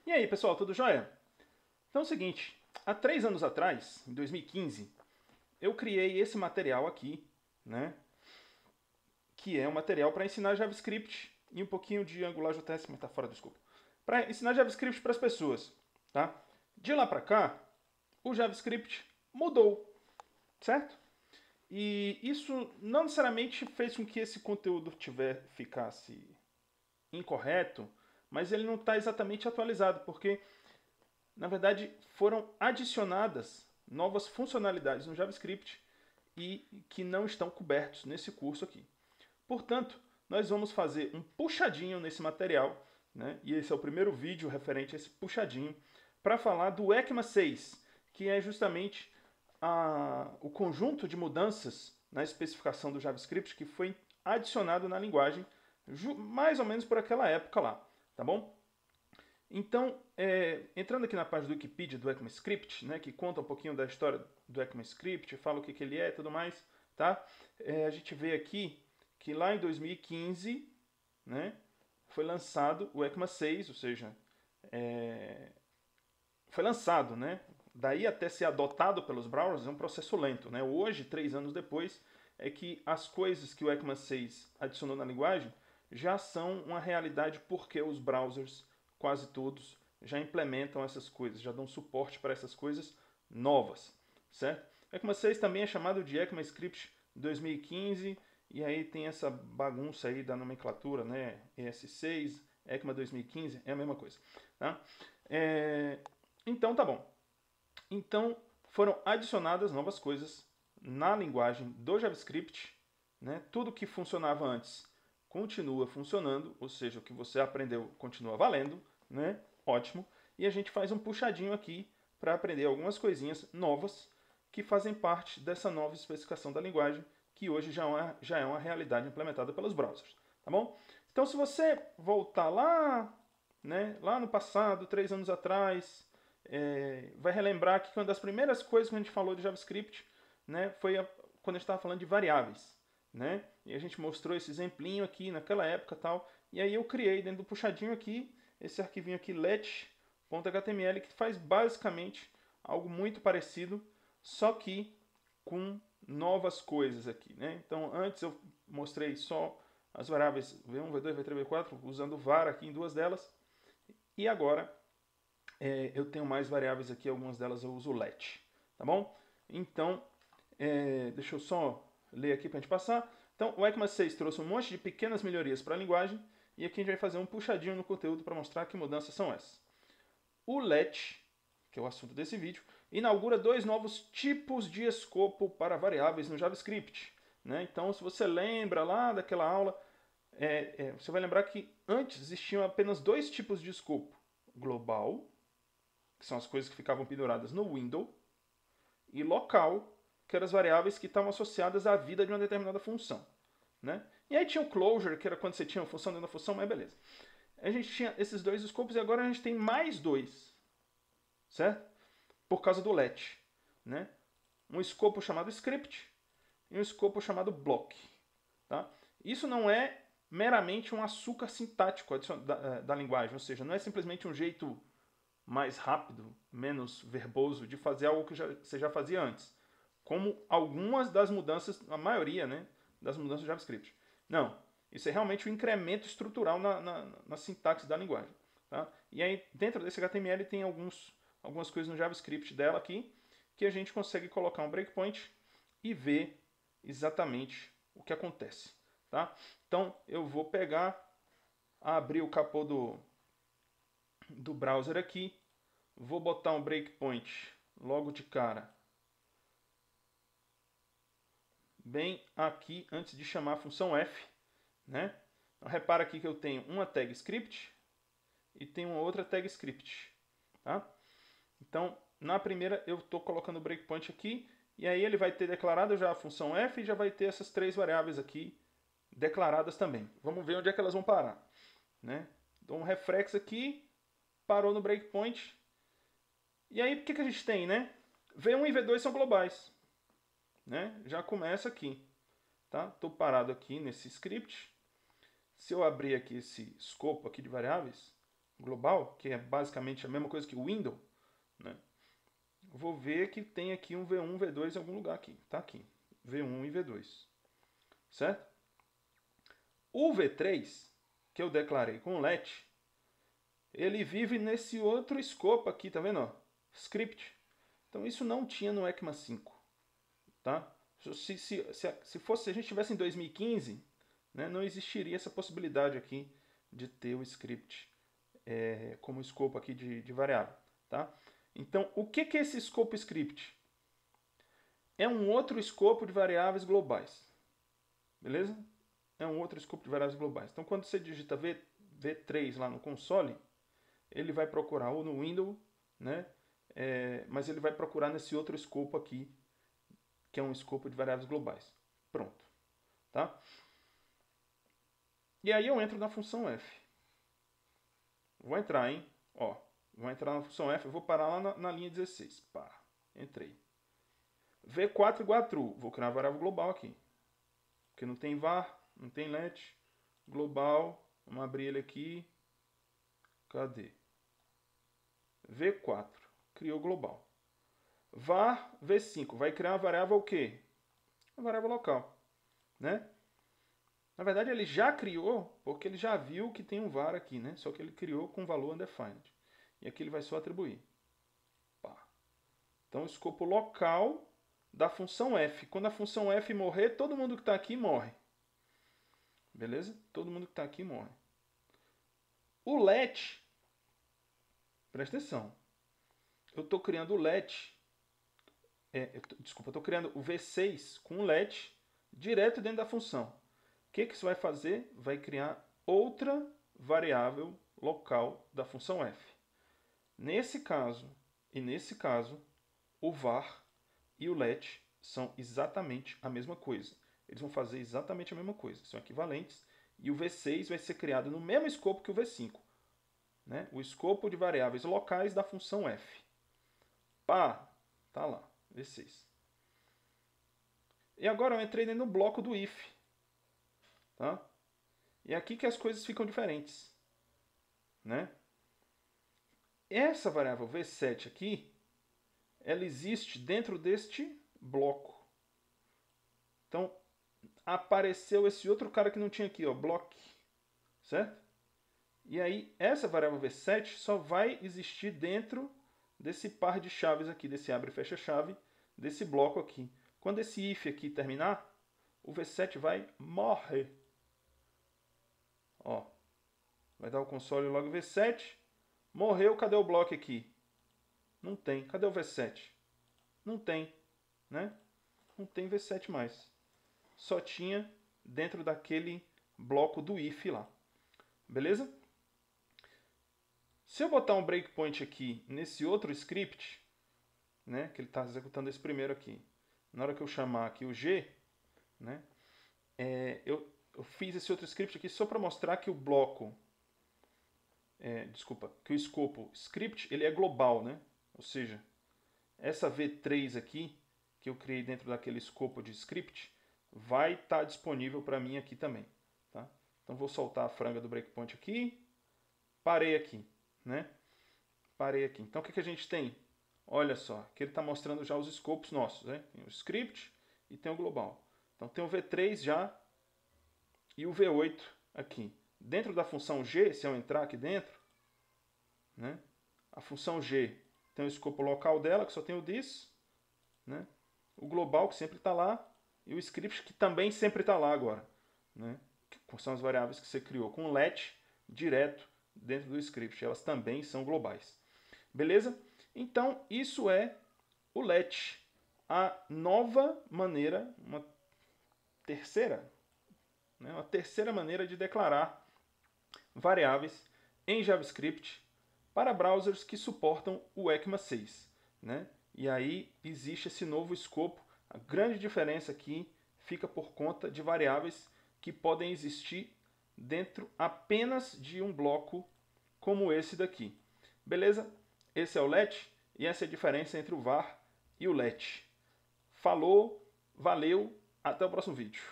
E aí, pessoal, tudo jóia? Então é o seguinte, há 3 anos atrás, em 2015, eu criei esse material aqui, né? Que é um material para ensinar JavaScript e um pouquinho de AngularJS, mas tá fora do escopo. Para ensinar JavaScript para as pessoas, tá? De lá para cá, o JavaScript mudou, certo? E isso não necessariamente fez com que esse conteúdo ficasse incorreto, mas ele não está exatamente atualizado, porque na verdade foram adicionadas novas funcionalidades no JavaScript e que não estão cobertos nesse curso aqui. Portanto, nós vamos fazer um puxadinho nesse material, né? E esse é o primeiro vídeo referente a esse puxadinho, para falar do ECMA 6, que é justamente o conjunto de mudanças na especificação do JavaScript que foi adicionado na linguagem mais ou menos por aquela época lá, tá bom? Então, entrando aqui na página do Wikipedia do ECMAScript, né, que conta um pouquinho da história do ECMAScript, fala o que ele é e tudo mais, tá? A gente vê aqui que lá em 2015, né, foi lançado o ECMA 6, ou seja, foi lançado, né? Daí até ser adotado pelos browsers é um processo lento, né? Hoje, 3 anos depois, é que as coisas que o ECMA 6 adicionou na linguagem já são uma realidade porque os browsers, quase todos, já implementam essas coisas, já dão suporte para essas coisas novas, certo? O ECMA 6 também é chamado de ECMAScript 2015, e aí tem essa bagunça aí da nomenclatura, né? ES6, ECMA 2015, é a mesma coisa, tá? Então tá bom. Então foram adicionadas novas coisas na linguagem do JavaScript, né? Tudo que funcionava antes continua funcionando, ou seja, o que você aprendeu continua valendo, né? Ótimo. E a gente faz um puxadinho aqui para aprender algumas coisinhas novas que fazem parte dessa nova especificação da linguagem, que hoje já é uma realidade implementada pelos browsers, tá bom? Então, se você voltar lá, né, lá no passado, 3 anos atrás, vai relembrar que uma das primeiras coisas que a gente falou de JavaScript, né, foi quando a gente estava falando de variáveis, né? E a gente mostrou esse exemplinho aqui naquela época tal. E aí eu criei dentro do puxadinho aqui esse arquivinho aqui let.html que faz basicamente algo muito parecido, só que com novas coisas aqui, né? Então antes eu mostrei só as variáveis v1, v2, v3, v4 usando var aqui em duas delas. E agora eu tenho mais variáveis aqui, algumas delas eu uso let, tá bom? Então, deixa eu só ler aqui para a gente passar. Então, o ECMA 6 trouxe um monte de pequenas melhorias para a linguagem, e aqui a gente vai fazer um puxadinho no conteúdo para mostrar que mudanças são essas. O let, que é o assunto desse vídeo, inaugura 2 novos tipos de escopo para variáveis no JavaScript, né? Então, se você lembra lá daquela aula, você vai lembrar que antes existiam apenas 2 tipos de escopo. Global, que são as coisas que ficavam penduradas no window, e local, que eram as variáveis que estavam associadas à vida de uma determinada função, né? E aí tinha o closure, que era quando você tinha uma função dentro da função, mas beleza. A gente tinha esses 2 escopos e agora a gente tem mais 2, certo? Por causa do let, né? Um escopo chamado script e um escopo chamado block, tá? Isso não é meramente um açúcar sintático da linguagem, ou seja, não é simplesmente um jeito mais rápido, menos verboso de fazer algo que você já fazia antes. Como algumas das mudanças, a maioria, né, das mudanças do JavaScript. Não, isso é realmente um incremento estrutural na sintaxe da linguagem. Tá? E aí, dentro desse HTML tem algumas coisas no JavaScript dela aqui, que a gente consegue colocar um breakpoint e ver exatamente o que acontece. Tá? Então, eu vou abrir o capô do browser aqui, vou botar um breakpoint logo de cara, bem aqui antes de chamar a função f, né? Então, repara aqui que eu tenho uma tag script e tenho uma outra tag script, tá? Então, na primeira eu estou colocando o breakpoint aqui e aí ele vai ter declarado já a função f e já vai ter essas 3 variáveis aqui declaradas também. Vamos ver onde é que elas vão parar, né? Dou um refresh aqui, parou no breakpoint. E aí, o que a gente tem, né? V1 e V2 são globais, né? Já começa aqui, tá? Estou parado aqui nesse script. Se eu abrir aqui esse escopo aqui de variáveis, global, que é basicamente a mesma coisa que o window, né? Vou ver que tem aqui um V1, V2 em algum lugar aqui. Tá aqui, V1 e V2, certo? O V3, que eu declarei com let, ele vive nesse outro escopo aqui, tá vendo? Ó? Script. Então isso não tinha no ECMA 5, tá? Se a gente tivesse em 2015, né, não existiria essa possibilidade aqui de ter o script como escopo aqui de variável, tá? Então, o que é esse escopo script? É um outro escopo de variáveis globais, beleza? É um outro escopo de variáveis globais. Então, quando você digita V3 lá no console, ele vai procurar ou no window, né? Mas ele vai procurar nesse outro escopo aqui, que é um escopo de variáveis globais. Pronto, tá? E aí eu entro na função f. Vou entrar, hein? Ó, vou entrar na função f, eu vou parar lá na linha 16. Pá, entrei. V4 igual a true. Vou criar uma variável global aqui. Porque não tem var, não tem let. Global, vamos abrir ele aqui. Cadê? V4, criou global. Var V5, vai criar uma variável o quê? Uma variável local, né? Na verdade, ele já criou, porque ele já viu que tem um var aqui, né? Só que ele criou com valor undefined. E aqui ele vai só atribuir. Pá. Então, o escopo local da função f. Quando a função f morrer, todo mundo que está aqui morre. Beleza? Todo mundo que está aqui morre. O let, presta atenção. Eu estou criando o let, desculpa, eu estou criando o V6 com o let direto dentro da função. O que isso vai fazer? Vai criar outra variável local da função f. Nesse caso e nesse caso, o var e o let são exatamente a mesma coisa. Eles vão fazer exatamente a mesma coisa, são equivalentes. E o V6 vai ser criado no mesmo escopo que o V5. Né? O escopo de variáveis locais da função f. Pá, tá lá, V6. E agora eu entrei no bloco do if. Tá? E é aqui que as coisas ficam diferentes. Né? Essa variável V7 aqui, ela existe dentro deste bloco. Então, apareceu esse outro cara que não tinha aqui, ó, block. Certo? E aí, essa variável V7 só vai existir dentro desse par de chaves aqui, desse abre e fecha chave, desse bloco aqui. Quando esse if aqui terminar, o V7 vai morrer. Ó, vai dar o console log V7. Morreu, cadê o bloco aqui? Não tem. Cadê o V7? Não tem, né? Não tem V7 mais. Só tinha dentro daquele bloco do if lá. Beleza? Se eu botar um breakpoint aqui nesse outro script, né, que ele está executando esse primeiro aqui, na hora que eu chamar aqui o G, né, eu fiz esse outro script aqui só para mostrar que o bloco, que o escopo script ele é global, né? Ou seja, essa V3 aqui que eu criei dentro daquele escopo de script vai estar disponível para mim aqui também, tá? Então vou soltar a franga do breakpoint aqui, parei aqui, né? Parei aqui. Então o que a gente tem? Olha só, aqui ele está mostrando já os escopos nossos, né? Tem o script e tem o global. Então tem o V3 já e o V8 aqui. Dentro da função G, se eu entrar aqui dentro, né? A função G tem o escopo local dela, que só tem o this, né? O global, que sempre está lá, e o script, que também sempre está lá agora, né? Que são as variáveis que você criou com let direto dentro do script. Elas também são globais. Beleza? Então, isso é o let. A nova maneira, uma terceira maneira de declarar variáveis em JavaScript para browsers que suportam o ECMA 6. Né? E aí existe esse novo escopo. A grande diferença aqui fica por conta de variáveis que podem existir dentro apenas de um bloco como esse daqui. Beleza? Esse é o let e essa é a diferença entre o var e o let. Falou, valeu, até o próximo vídeo.